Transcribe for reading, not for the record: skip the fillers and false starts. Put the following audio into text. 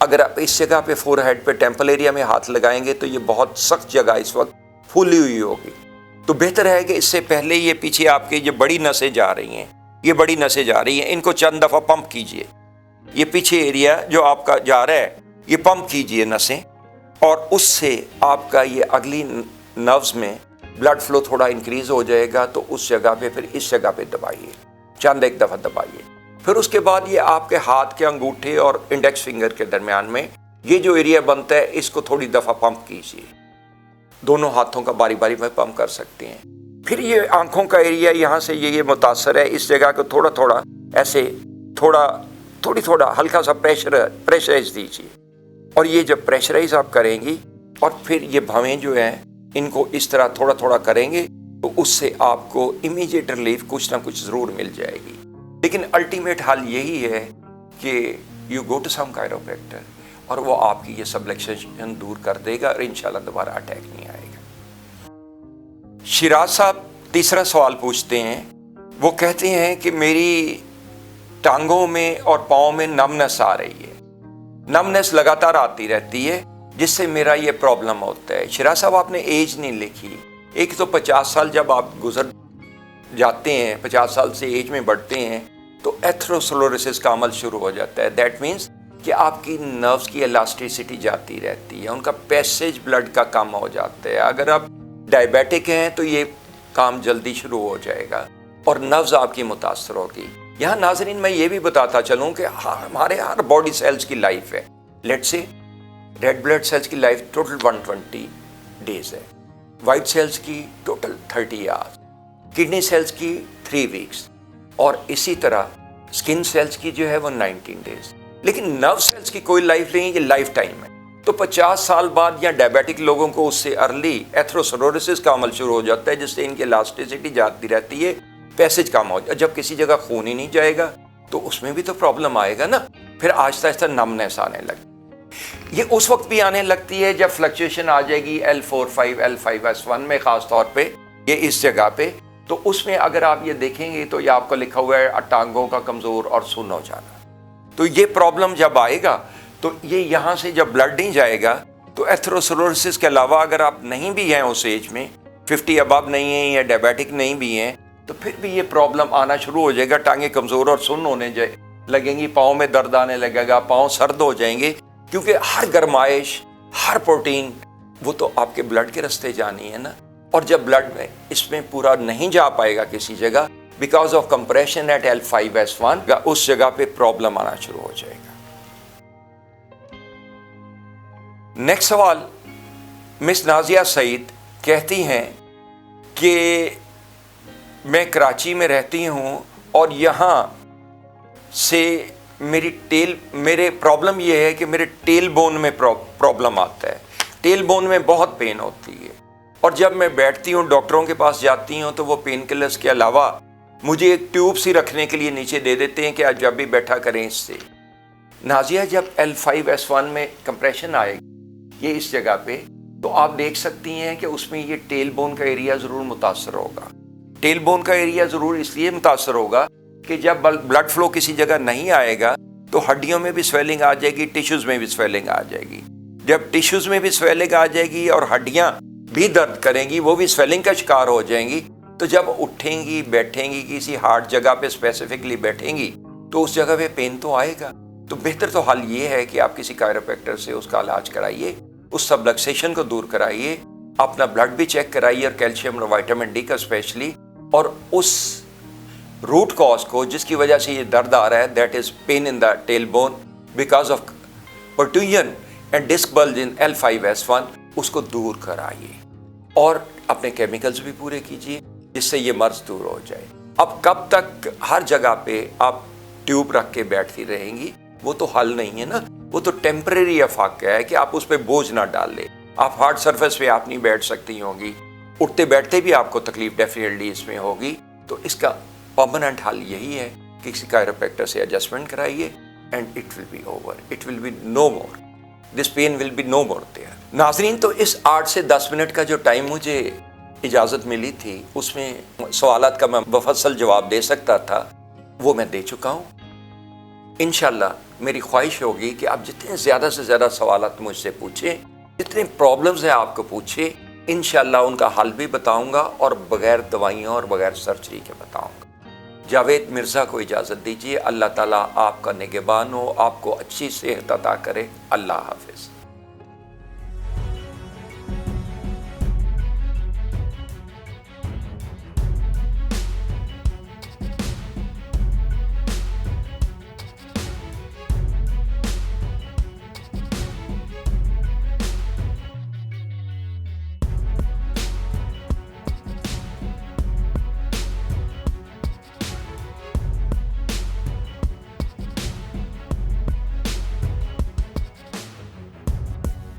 اگر آپ اس جگہ پہ فور ہیڈ پہ ٹیمپل ایریا میں ہاتھ لگائیں گے تو یہ بہت سخت جگہ اس وقت پھولی ہوئی ہوگی، تو بہتر ہے کہ اس سے پہلے یہ پیچھے آپ کے یہ بڑی نسیں جا رہی ہیں، یہ بڑی نسیں جا رہی ہیں، ان کو چند دفعہ پمپ کیجئے. یہ پیچھے ایریا جو آپ کا جا رہا ہے یہ پمپ کیجئے نسیں، اور اس سے آپ کا یہ اگلی نروز میں بلڈ فلو تھوڑا انکریز ہو جائے گا. تو اس جگہ پہ پھر اس جگہ پہ دبائیے، چند ایک دفعہ دبائیے. پھر اس کے بعد یہ آپ کے ہاتھ کے انگوٹھے اور انڈیکس فنگر کے درمیان میں یہ جو ایریا بنتا ہے اس کو تھوڑی دفعہ پمپ کیجیے. دونوں ہاتھوں کا باری باری میں پمپ کر سکتے ہیں. پھر یہ آنکھوں کا ایریا یہاں سے یہ متاثر ہے، اس جگہ کو تھوڑا تھوڑا ایسے تھوڑا ہلکا سا پریشرائز دیجیے. اور یہ جب پریشرائز آپ کریں گی اور پھر یہ بھویں جو ہیں ان کو اس طرح تھوڑا تھوڑا کریں گے تو اس سے آپ کو امیجیٹ ریلیف کچھ نہ کچھ ضرور مل جائے گی. لیکن الٹیمیٹ حل یہی ہے کہ یو گو ٹو سم کائروپریکٹر اور وہ آپ کی یہ سبلکسیشن دور کر دے گا اور انشاءاللہ دوبارہ اٹیک نہیں آئے گا. شیراز صاحب تیسرا سوال پوچھتے ہیں، وہ کہتے ہیں کہ میری ٹانگوں میں اور پاؤں میں نمنس آ رہی ہے، نمنس لگاتار آتی رہتی ہے جس سے میرا یہ پرابلم ہوتا ہے. شیراز صاحب آپ نے ایج نہیں لکھی. ایک تو 50 سال جب آپ گزر جاتے ہیں، 50 سال سے ایج میں بڑھتے ہیں تو ایتھروسکلوروسس کا عمل شروع ہو جاتا ہے. دیٹ مینس کہ آپ کی نروز کی الاسٹیسٹی جاتی رہتی ہے، ان کا پیسیج بلڈ کا کم ہو جاتا ہے. اگر آپ ڈائبیٹک ہیں تو یہ کام جلدی شروع ہو جائے گا اور نروز آپ کی متاثر ہوگی. یہاں ناظرین میں یہ بھی بتاتا چلوں کہ ہمارے ہر باڈی سیلز کی لائف ہے، لیٹ سے ریڈ بلڈ سیلز کی لائف ٹوٹل 120 ڈیز ہے، وائٹ سیلز کی ٹوٹل 30 آورز، کڈنی سیلز کی 3 ویکس، اور اسی طرح سکن سیلز کی جو ہے وہ 19 ڈیز. لیکن نرو سیلز کی کوئی لائف نہیں، یہ لائف ٹائم ہے. تو 50 سال بعد یا ڈائبیٹک لوگوں کو اس سے ارلی ایتھروسکلوروسس کا عمل شروع ہو جاتا ہے جس سے ان کی الاسٹیسٹی جاتی رہتی ہے، پیسج کم ہو جائے. جب کسی جگہ خون ہی نہیں جائے گا تو اس میں بھی تو پرابلم آئے گا نا. پھر آہستہ آہستہ نمنس آنے لگے. یہ اس وقت بھی آنے لگتی ہے جب فلکچویشن آ جائے گی L4-5 L5S1 میں، خاص طور پہ یہ اس جگہ پہ. تو اس میں اگر آپ یہ دیکھیں گے تو یہ آپ کو لکھا ہوا ہے ٹانگوں کا کمزور اور سن ہو جانا. تو یہ پرابلم جب آئے گا تو یہ یہاں سے جب بلڈ نہیں جائے گا تو ایتھروسکلوروسس کے علاوہ اگر آپ نہیں بھی ہیں اس ایج میں 50 اباب نہیں ہیں یا ڈائبیٹک نہیں بھی ہیں تو پھر بھی یہ پرابلم آنا شروع ہو جائے گا. ٹانگیں کمزور اور سن ہونے لگیں گی، پاؤں میں درد آنے لگے گا، پاؤں سرد ہو جائیں گے، کیونکہ ہر گرمائش ہر پروٹین وہ تو آپ کے بلڈ کے راستے جانی ہے نا. اور جب بلڈ میں اس میں پورا نہیں جا پائے گا کسی جگہ because of compression at L5S1 اس جگہ پہ پرابلم آنا شروع ہو جائے گا. نیکسٹ سوال مس نازیہ سعید کہتی ہیں کہ میں کراچی میں رہتی ہوں اور یہاں سے میرے پرابلم یہ ہے کہ میرے ٹیل بون میں پرابلم آتا ہے، ٹیل بون میں بہت پین ہوتی ہے، اور جب میں بیٹھتی ہوں ڈاکٹروں کے پاس جاتی ہوں تو وہ پین کلرز کے علاوہ مجھے ایک ٹیوب سی رکھنے کے لیے نیچے دے دیتے ہیں کہ آج جب بھی بیٹھا کریں اس سے. نازیہ جب L5S1 میں کمپریشن آئے گی یہ اس جگہ پہ تو آپ دیکھ سکتی ہیں کہ اس میں یہ ٹیل بون کا ایریا ضرور متاثر ہوگا. ٹیل بون کا ایریا ضرور اس لیے متاثر ہوگا کہ جب بلڈ فلو کسی جگہ نہیں آئے گا تو ہڈیوں میں بھی سویلنگ آ جائے گی، ٹیشوز میں بھی سویلنگ آ جائے گی. جب ٹیشوز میں بھی سویلنگ آ جائے گی اور ہڈیاں بھی درد کریں گی، وہ بھی سویلنگ کا شکار ہو جائیں گی، تو جب اٹھیں گی بیٹھیں گی کسی ہارڈ جگہ پہ اسپیسیفکلی بیٹھیں گی تو اس جگہ پہ پین تو آئے گا. تو بہتر تو حل یہ ہے کہ آپ کسی کائروپریکٹر سے اس کا علاج کرائیے، اس سبلکسیشن کو دور کرائیے، اپنا بلڈ بھی چیک کرائیے اور کیلشیم اور وائٹامن ڈی کا اسپیشلی، اور اس روٹ کاز کو جس کی وجہ سے یہ درد آ رہا ہے that is pain in the tail bone because of protrusion and disc bulge in L5S1 اس کو دور کرائیے اور اپنے کیمیکلز بھی پورے کیجیے جس سے یہ مرض دور ہو جائے. اب کب تک ہر جگہ پہ آپ ٹیوب رکھ کے بیٹھتی رہیں گی وہ تو حل نہیں ہے نا، وہ تو ٹیمپریری افاقہ ہے کہ آپ اس پہ بوجھ نہ ڈال لیں. آپ ہارڈ سرفیس پہ آپ نہیں بیٹھ سکتی ہوں گی، اٹھتے بیٹھتے بھی آپ کو تکلیف ڈیفینیٹلی اس میں ہوگی. تو اس کا پرماننٹ حل یہی ہے کہ کسی کائروپریکٹر سے ایڈجسٹمنٹ کرائیے and it will be over, it will be no more, this pain will be no more there. ناظرین تو اس 8 سے 10 منٹ کا جو ٹائم مجھے اجازت ملی تھی اس میں سوالات کا میں مفصل جواب دے سکتا تھا وہ میں دے چکا ہوں. انشاءاللہ میری خواہش ہوگی کہ آپ جتنے زیادہ سے زیادہ سوالات مجھ سے پوچھیں، جتنے پرابلمز ہیں آپ کو پوچھیں، انشاءاللہ ان کا حل بھی بتاؤں گا اور بغیر دوائیوں اور بغیر سرجری کے بتاؤں گا۔ جاوید مرزا کو اجازت دیجیے۔ اللہ تعالیٰ آپ کا نگہبان ہو، آپ کو اچھی صحت عطا کرے۔ اللہ حافظ۔